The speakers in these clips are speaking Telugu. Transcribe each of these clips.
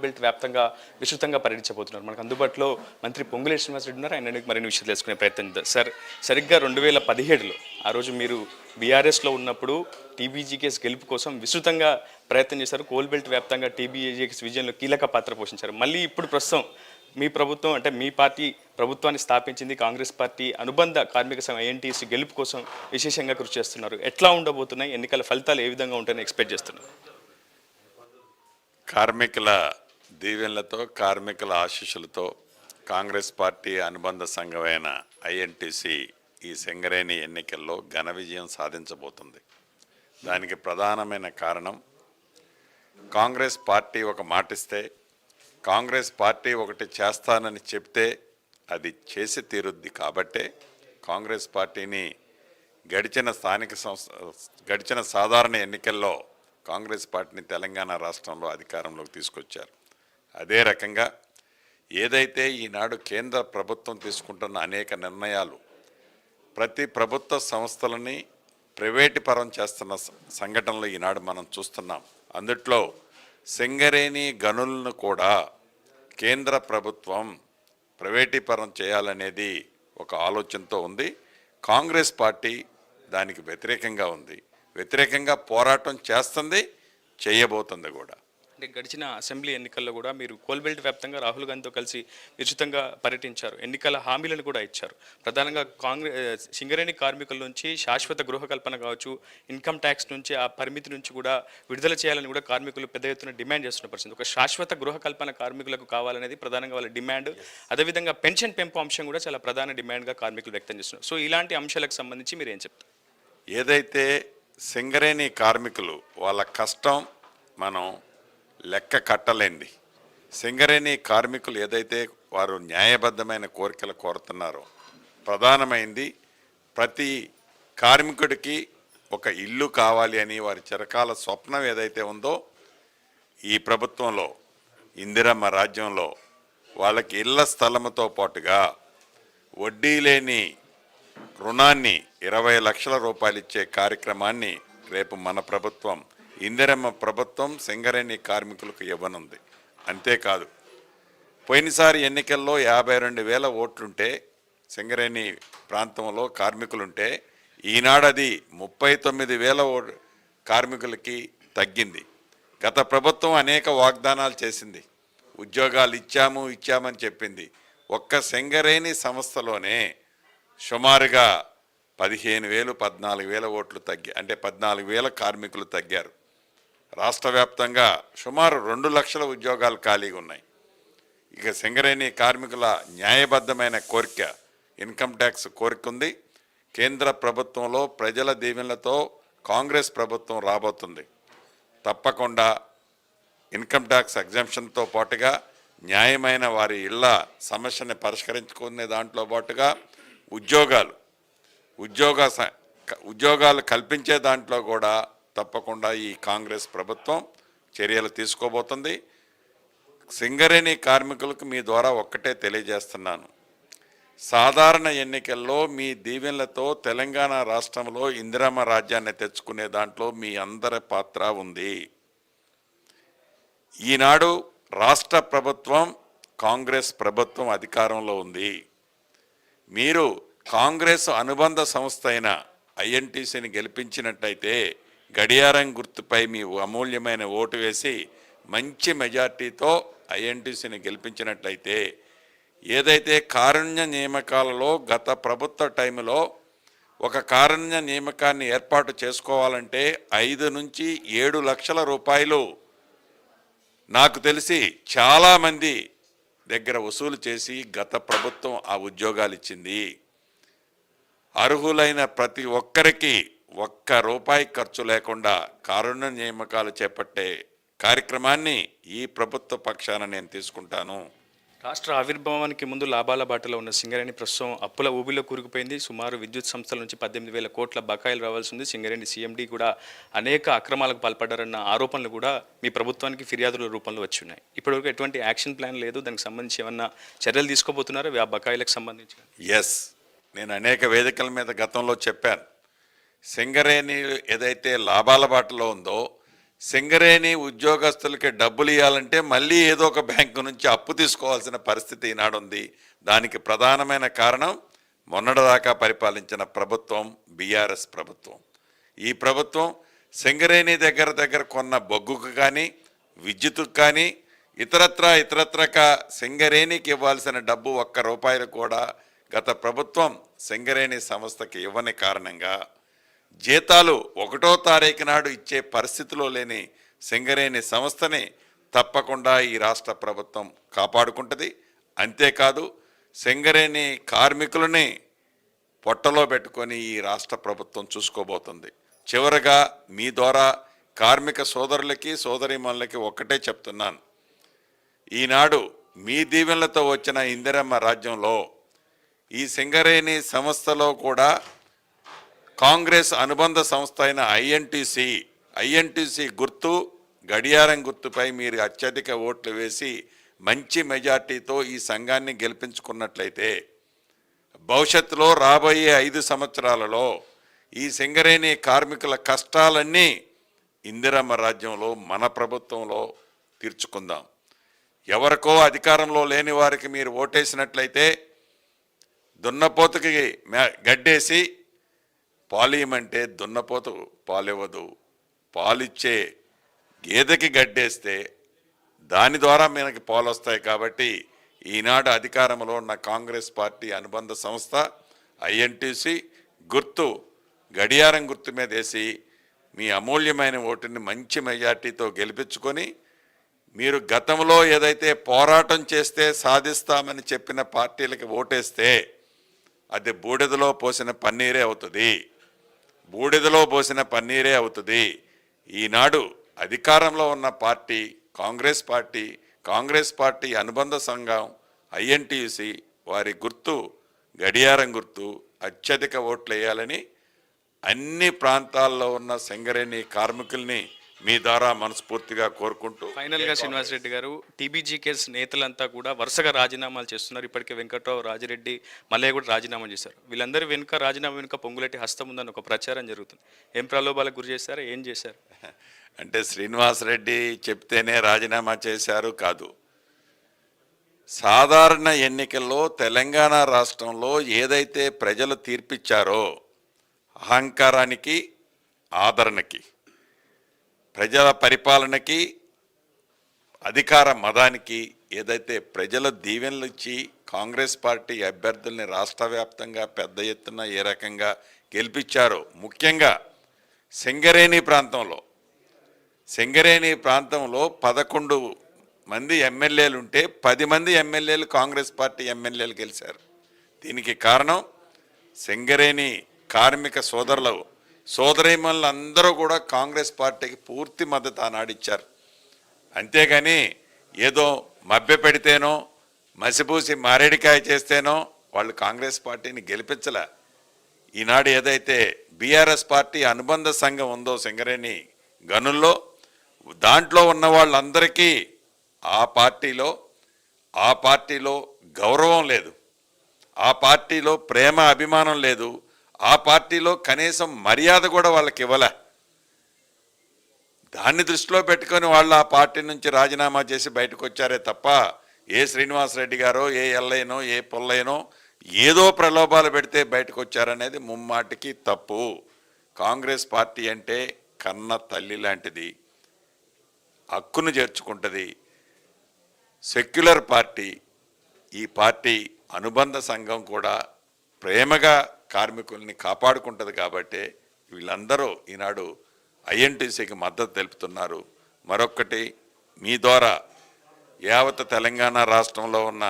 బెల్ట్ వ్యాప్తంగా విస్తృతంగా పర్యటించబోతున్నారు. మనకు అందుబాటులో మంత్రి పొంగులేటి శ్రీనివాసరెడ్డి ఉన్నారు. ఆయన మరిన్ని విషయాలు తెలుసుకునే ప్రయత్నం చేద్దాం. సార్, సరిగ్గా 2017లో ఆ రోజు మీరు బీఆర్ఎస్లో ఉన్నప్పుడు టీబీజీకేఎస్ గెలుపు కోసం విస్తృతంగా ప్రయత్నం చేశారు. కోల్ బెల్ట్ వ్యాప్తంగా టీబీజీకేఎస్ విజయంలో కీలక పాత్ర పోషించారు. మళ్ళీ ఇప్పుడు ప్రస్తుతం మీ ప్రభుత్వం అంటే మీ పార్టీ ప్రభుత్వాన్ని స్థాపించింది. కాంగ్రెస్ పార్టీ అనుబంధ కార్మిక సంఘం ఐఎన్టీసీ గెలుపు కోసం విశేషంగా కృషి చేస్తున్నారు. ఎట్లా ఉండబోతున్నాయి ఎన్నికల ఫలితాలు, ఏ విధంగా ఉంటాయని ఎక్స్పెక్ట్ చేస్తున్నారు? కార్మికుల దీవెనలతో, కార్మికుల ఆశీస్సులతో కాంగ్రెస్ పార్టీ అనుబంధ సంఘమైన ఐఎన్టీసీ ఈ సింగరేణి ఎన్నికల్లో ఘన విజయం సాధించబోతుంది. దానికి ప్రధానమైన కారణం కాంగ్రెస్ పార్టీ ఒక మాటిస్తే, కాంగ్రెస్ పార్టీ ఒకటి చేస్తానని చెప్తే అది చేసి తీరుద్ది. కాబట్టే కాంగ్రెస్ పార్టీని గడిచిన సాధారణ ఎన్నికల్లో కాంగ్రెస్ పార్టీని తెలంగాణ రాష్ట్రంలో అధికారంలోకి తీసుకొచ్చారు. అదే రకంగా ఏదైతే ఈనాడు కేంద్ర ప్రభుత్వం తీసుకుంటున్న అనేక నిర్ణయాలు ప్రతి ప్రభుత్వ సంస్థలని ప్రైవేటీపరం చేస్తున్న సంఘటనలు ఈనాడు మనం చూస్తున్నాం. అందుట్లో సింగరేణి గనులను కూడా కేంద్ర ప్రభుత్వం ప్రైవేటీపరం చేయాలనేది ఒక ఆలోచనతో ఉంది. కాంగ్రెస్ పార్టీ దానికి వ్యతిరేకంగా ఉంది, వ్యతిరేకంగా పోరాటం చేస్తుంది, చేయబోతుంది కూడా. అంటే గడిచిన అసెంబ్లీ ఎన్నికల్లో కూడా మీరు కోల్బెల్ట్ వ్యాప్తంగా రాహుల్ గాంధీతో కలిసి విస్తృతంగా పర్యటించారు. ఎన్నికల హామీలను కూడా ఇచ్చారు. ప్రధానంగా సింగరేణి కార్మికుల నుంచి శాశ్వత గృహ కల్పన కావచ్చు, ఇన్కమ్ ట్యాక్స్ నుంచి ఆ పరిమితి నుంచి కూడా విడుదల చేయాలని కూడా కార్మికులు పెద్ద ఎత్తున డిమాండ్ చేస్తున్న పరిస్థితి. ఒక శాశ్వత గృహ కల్పన కార్మికులకు కావాలనేది ప్రధానంగా వాళ్ళ డిమాండ్. అదేవిధంగా పెన్షన్ పెంపు అంశం కూడా చాలా ప్రధాన డిమాండ్గా కార్మికులు వ్యక్తం చేస్తున్నారు. సో ఇలాంటి అంశాలకు సంబంధించి మీరు ఏం చెప్తారు? ఏదైతే సింగరేణి కార్మికులు వాళ్ళ కష్టం మనం లెక్క కట్టలేంది. సింగరేణి కార్మికులు ఏదైతే వారు న్యాయబద్ధమైన కోరికలు కోరుతున్నారో, ప్రధానమైంది ప్రతి కార్మికుడికి ఒక ఇల్లు కావాలి అని వారి చిరకాల స్వప్నం ఏదైతే ఉందో, ఈ ప్రభుత్వంలో ఇందిరమ్మ రాజ్యంలో వాళ్ళకి ఇళ్ల స్థలముతో పాటుగా వడ్డీ లేని రుణాన్ని 20 లక్షల రూపాయలు ఇచ్చే కార్యక్రమాన్ని రేపు మన ప్రభుత్వం, ఇందిరమ్మ ప్రభుత్వం సింగరేణి కార్మికులకు ఇవ్వనుంది. అంతేకాదు, పోయినసారి ఎన్నికల్లో 52,000 ఓట్లుంటే సింగరేణి ప్రాంతంలో కార్మికులుంటే ఈనాడు అది 39,000 కార్మికులకి తగ్గింది. గత ప్రభుత్వం అనేక వాగ్దానాలు చేసింది, ఉద్యోగాలు ఇచ్చామని చెప్పింది. ఒక్క సింగరేణి సంస్థలోనే సుమారుగా 15,000 14,000 ఓట్లు తగ్గి, అంటే 14,000 కార్మికులు తగ్గారు. రాష్ట్ర వ్యాప్తంగా సుమారు 2 లక్షల ఉద్యోగాలు ఖాళీగా ఉన్నాయి. ఇక సింగరేణి కార్మికుల న్యాయబద్ధమైన కోరిక, ఇన్కమ్ ట్యాక్స్ కోరిక ఉంది. కేంద్ర ప్రభుత్వంలో ప్రజల దీవెనలతో కాంగ్రెస్ ప్రభుత్వం రాబోతుంది. తప్పకుండా ఇన్కమ్ ట్యాక్స్ ఎగ్జంప్షన్తో పాటుగా న్యాయమైన వారి ఇళ్ల సమస్యని పరిష్కరించుకునే దాంట్లో పాటుగా ఉద్యోగాలు కల్పించే దాంట్లో కూడా తప్పకుండా ఈ కాంగ్రెస్ ప్రభుత్వం చర్యలు తీసుకోబోతుంది. సింగరేణి కార్మికులకు మీ ద్వారా ఒక్కటే తెలియజేస్తున్నాను, సాధారణ ఎన్నికల్లో మీ దీవెనలతో తెలంగాణ రాష్ట్రంలో ఇందిరమ్మ రాజ్యాన్ని తెచ్చుకునే దాంట్లో మీ అందరి పాత్ర ఉంది. ఈనాడు రాష్ట్ర ప్రభుత్వం, కాంగ్రెస్ ప్రభుత్వం అధికారంలో ఉంది. మీరు కాంగ్రెస్ అనుబంధ సంస్థ అయిన ఐఎన్టీసీని గెలిపించినట్టయితే, గడియారం గుర్తుపై మీ అమూల్యమైన ఓటు వేసి మంచి మెజార్టీతో ఐఎన్టీసీని గెలిపించినట్లయితే, ఏదైతే కారుణ్య నియామకాలలో గత ప్రభుత్వ టైంలో ఒక కారుణ్య నియామకాన్ని ఏర్పాటు చేసుకోవాలంటే 5 నుంచి 7 లక్షల రూపాయలు నాకు తెలిసి చాలామంది దగ్గర వసూలు చేసి గత ప్రభుత్వం ఆ ఉద్యోగాలు ఇచ్చింది. అర్హులైన ప్రతి ఒక్కరికి ₹1 ఖర్చు లేకుండా కారుణ్య నియామకాలు చేపట్టే కార్యక్రమాన్ని ఈ ప్రభుత్వ పక్షాన నేను తీసుకుంటాను. రాష్ట్ర ఆవిర్భావానికి ముందు లాభాల బాటలో ఉన్న సింగరేణి ప్రస్తుతం అప్పుల ఊబిలో కూరుకుపోయింది. సుమారు విద్యుత్ సంస్థల నుంచి 18,000 కోట్ల బకాయిలు రావాల్సి ఉంది. సింగరేణి సీఎండీ కూడా అనేక అక్రమాలకు పాల్పడ్డారన్న ఆరోపణలు కూడా మీ ప్రభుత్వానికి ఫిర్యాదుల రూపంలో వచ్చి ఉన్నాయి. ఇప్పటివరకు ఎటువంటి యాక్షన్ ప్లాన్ లేదు. దానికి సంబంధించి ఏమన్నా చర్యలు తీసుకోబోతున్నారా ఆ బకాయిలకు సంబంధించి? ఎస్, నేను అనేక వేదికల మీద గతంలో చెప్పాను. సింగరేణి ఏదైతే లాభాల బాటలో ఉందో, సింగరేణి ఉద్యోగస్తులకి డబ్బులు ఇవ్వాలంటే మళ్ళీ ఏదో ఒక బ్యాంకు నుంచి అప్పు తీసుకోవాల్సిన పరిస్థితి ఈనాడు ఉంది. దానికి ప్రధానమైన కారణం మొన్నటిదాకా పరిపాలించిన ప్రభుత్వం బీఆర్ఎస్ ప్రభుత్వం. ఈ ప్రభుత్వం సింగరేణి దగ్గర కొన్న బొగ్గుకు కానీ విద్యుత్తుకు కానీ ఇతరత్రక సింగరేణికి ఇవ్వాల్సిన డబ్బు ₹1 కూడా గత ప్రభుత్వం సింగరేణి సంస్థకి ఇవ్వని కారణంగా జీతాలు 1వ తారీఖు నాడు ఇచ్చే పరిస్థితిలో లేని సింగరేణి సంస్థని తప్పకుండా ఈ రాష్ట్ర ప్రభుత్వం కాపాడుకుంటుంది. అంతేకాదు సింగరేణి కార్మికులని పొట్టలో పెట్టుకొని ఈ రాష్ట్ర ప్రభుత్వం చూసుకోబోతుంది. చివరగా మీ ద్వారా కార్మిక సోదరులకి సోదరీమణులకి ఒక్కటే చెప్తున్నాను, ఈనాడు మీ దీవెనలతో వచ్చిన ఇందిరమ్మ రాజ్యంలో ఈ సింగరేణి సంస్థలో కూడా కాంగ్రెస్ అనుబంధ సంస్థ అయిన ఐఎన్టీసీ గుర్తు గడియారం గుర్తుపై మీరు అత్యధిక ఓట్లు వేసి మంచి మెజార్టీతో ఈ సంఘాన్ని గెలిపించుకున్నట్లయితే భవిష్యత్తులో రాబోయే 5 సంవత్సరాలలో ఈ సింగరేణి కార్మికుల కష్టాలన్నీ ఇందిరమ్మ రాజ్యంలో మన ప్రభుత్వంలో తీర్చుకుందాం. ఎవరికో అధికారంలో లేని వారికి మీరు ఓటేసినట్లయితే దున్నపోతుకి గడ్డేసి పాలియమంటే దున్నపోతు పాలివ్వదు, పాలిచ్చే గేదెకి గడ్డేస్తే దాని ద్వారా మనకి పాలు వస్తాయి. కాబట్టి ఈనాడు అధికారంలో ఉన్న కాంగ్రెస్ పార్టీ అనుబంధ సంస్థ ఐఎన్టీసీ గుర్తు గడియారం గుర్తు మీద వేసి మీ అమూల్యమైన ఓటుని మంచి మెజార్టీతో గెలిపించుకొని మీరు గతంలో ఏదైతే పోరాటం చేస్తే సాధిస్తామని చెప్పిన పార్టీలకు ఓటేస్తే అది బూడిదలో పోసిన పన్నీరే అవుతుంది. ఈనాడు అధికారంలో ఉన్న పార్టీ కాంగ్రెస్ పార్టీ అనుబంధ సంఘం ఐఎన్టీయూసీ వారి గుర్తు గడియారం గుర్తు అత్యధిక ఓట్లు వేయాలని అన్ని ప్రాంతాల్లో ఉన్న సింగరేణి కార్మికుల్ని మీ ద్వారా మనస్ఫూర్తిగా కోరుకుంటూ ఫైనల్గా శ్రీనివాస్ రెడ్డి గారు, టీబీజీ కేస్ నేతలంతా కూడా వరుసగా రాజీనామాలు చేస్తున్నారు. ఇప్పటికే వెంకట్రావు, రాజిరెడ్డి, మల్లయ్య కూడా రాజీనామా చేశారు. వీళ్ళందరూ రాజీనామా వెనుక పొంగులేటి హస్తం ఉందని ఒక ప్రచారం జరుగుతుంది. ఏం ప్రలోభాలకు గురి చేశారు, ఏం చేశారు? అంటే శ్రీనివాస్ రెడ్డి చెప్తేనే రాజీనామా చేశారు కాదు, సాధారణ ఎన్నికల్లో తెలంగాణ రాష్ట్రంలో ఏదైతే ప్రజలు తీర్పిచ్చారో అహంకారానికి, ఆదరణకి, ప్రజల పరిపాలనకి, అధికార మదానికి ఏదైతే ప్రజల దీవెనలు ఇచ్చి కాంగ్రెస్ పార్టీ అభ్యర్థుల్ని రాష్ట్ర వ్యాప్తంగా పెద్ద ఎత్తున ఏ రకంగా గెలిపించారో, ముఖ్యంగా సింగరేణి ప్రాంతంలో 11 మంది ఎమ్మెల్యేలు ఉంటే 10 మంది ఎమ్మెల్యేలు కాంగ్రెస్ పార్టీ ఎమ్మెల్యేలు గెలిచారు. దీనికి కారణం సింగరేణి కార్మిక సోదరీమణులు అందరూ కూడా కాంగ్రెస్ పార్టీకి పూర్తి మద్దతు ఆనాడిచ్చారు. అంతేగాని ఏదో మభ్య పెడితేనో మసిపూసి మారేడికాయ చేస్తేనో వాళ్ళు కాంగ్రెస్ పార్టీని గెలిపించలే. ఈనాడు ఏదైతే బీఆర్ఎస్ పార్టీ అనుబంధ సంఘం ఉందో సింగరేణి గనుల్లో, దాంట్లో ఉన్న వాళ్ళందరికీ ఆ పార్టీలో గౌరవం లేదు, ఆ పార్టీలో ప్రేమ అభిమానం లేదు, ఆ పార్టీలో కనీసం మర్యాద కూడా వాళ్ళకి ఇవ్వలే. దాన్ని దృష్టిలో పెట్టుకొని వాళ్ళు ఆ పార్టీ నుంచి రాజీనామా చేసి బయటకు వచ్చారే తప్ప ఏ శ్రీనివాస్ రెడ్డి గారో, ఏ ఎల్లయ్యనో, ఏ పుల్లయ్యనో ఏదో ప్రలోభాలు పెడితే బయటకు వచ్చారనేది ముమ్మాటికి తప్పు. కాంగ్రెస్ పార్టీ అంటే కన్న తల్లి లాంటిది, హక్కును చేర్చుకుంటుంది, సెక్యులర్ పార్టీ. ఈ పార్టీ అనుబంధ సంఘం కూడా ప్రేమగా కార్మికుల్ని కాపాడుకుంటుంది. కాబట్టి వీళ్ళందరూ ఈనాడు ఐఎన్టీసీకి మద్దతు తెలుపుతున్నారు. మరొక్కటి, మీ ద్వారా యావత్ తెలంగాణ రాష్ట్రంలో ఉన్న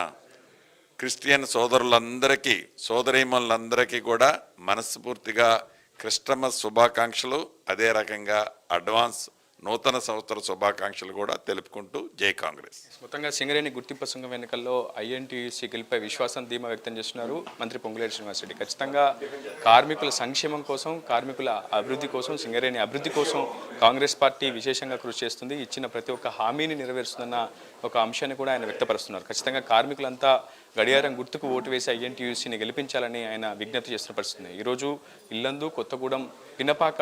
క్రిస్టియన్ సోదరులందరికీ, సోదరీమణులందరికీ కూడా మనస్ఫూర్తిగా క్రిస్టమస్ శుభాకాంక్షలు, అదే రకంగా అడ్వాన్స్ నూతన సంవత్సర శుభాకాంక్షలు కూడా తెలుపుకుంటూ జై కాంగ్రెస్. మొత్తంగా సింగరేణి గుర్తింపు సంఘం ఎన్నికల్లో ఐఎన్టీయూసీ గెలిపై విశ్వాసం ధీమా వ్యక్తం చేస్తున్నారు మంత్రి పొంగులేటి శ్రీనివాసరెడ్డి. ఖచ్చితంగా కార్మికుల సంక్షేమం కోసం, కార్మికుల అభివృద్ధి కోసం, సింగరేణి అభివృద్ధి కోసం కాంగ్రెస్ పార్టీ విశేషంగా కృషి చేస్తుంది. ఇచ్చిన ప్రతి ఒక్క హామీని నెరవేరుస్తుందన్న ఒక అంశాన్ని కూడా ఆయన వ్యక్తపరుస్తున్నారు. ఖచ్చితంగా కార్మికులంతా గడియారం గుర్తుకు ఓటు వేసి ఐఎన్టీయూసీని గెలిపించాలని ఆయన విజ్ఞప్తి చేస్తున్న పరిస్థితుంది. ఈరోజు ఇల్లందు, కొత్తగూడెం, పినపాక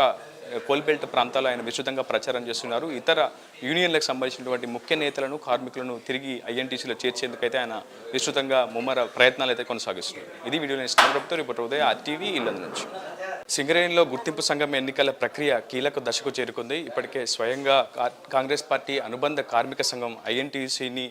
కోల్బెల్ట్ ప్రాంతాల్లో ఆయన విస్తృతంగా ప్రచారం చేస్తున్నారు. ఇతర యూనియన్లకు సంబంధించినటువంటి ముఖ్య నేతలను కార్మికులను తిరిగి ఐఎన్టీసీలో చేర్చేందుకైతే ఆయన విస్తృతంగా ముమ్మర ప్రయత్నాలు అయితే కొనసాగిస్తున్నారు. ఇది వీడియోలో ఇస్తున్న రిపోర్టర్ ఉదయ్ RTV ఇల్లు నుంచి. సింగరేణిలో గుర్తింపు సంఘం ఎన్నికల ప్రక్రియ కీలక దశకు చేరుకుంది. ఇప్పటికే స్వయంగా కాంగ్రెస్ పార్టీ అనుబంధ కార్మిక సంఘం INTUCని